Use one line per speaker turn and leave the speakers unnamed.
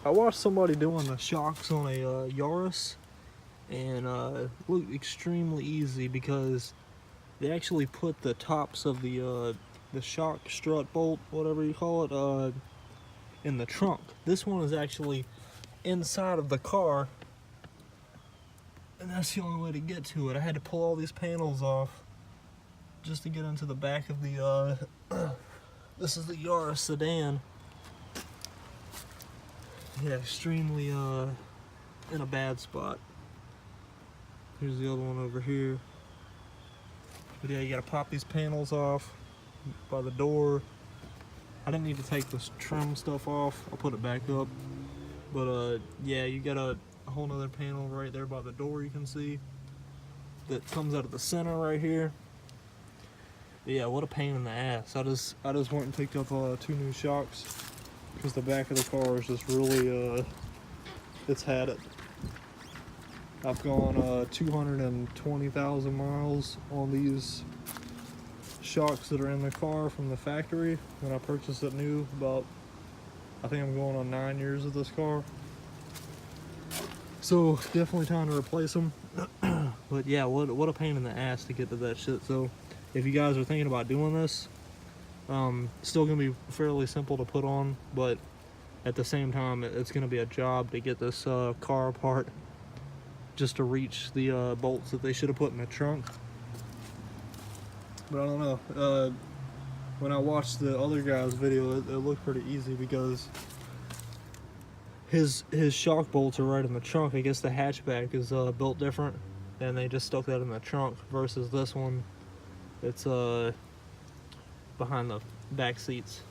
I watched somebody doing the shocks on a Yaris, and it looked extremely easy because they actually put the tops of the shock strut bolt, whatever you call it, in the trunk. This one is actually inside of the car, and that's the only way to get to it. I had to pull all these panels off just to get into the back of the this is the Yaris Sedan. Yeah, extremely in a bad spot. Here's the other one over here. But yeah, you gotta pop these panels off by the door. I didn't need to take this trim stuff off. I'll put it back up. But yeah, you got a whole nother panel right there by the door, you can see, that comes out of the center right here. But yeah, what a pain in the ass. I just went and picked up 2 new shocks because the back of the car is just really it's had it. I've gone 220,000 miles on these shocks that are in the car from the factory when I purchased it new. About, I think I'm going on 9 years of this car. So definitely time to replace them. But yeah, what a pain in the ass to get to that shit. So if you guys are thinking about doing this, still gonna be fairly simple to put on, but at the same time it's gonna be a job to get this car apart just to reach the bolts that they should have put in the trunk. But I don't know, when I watched the other guy's video, it looked pretty easy because his shock bolts are right in the trunk. I guess the hatchback is built different, and they just stuck that in the trunk, versus this one, it's behind the back seats.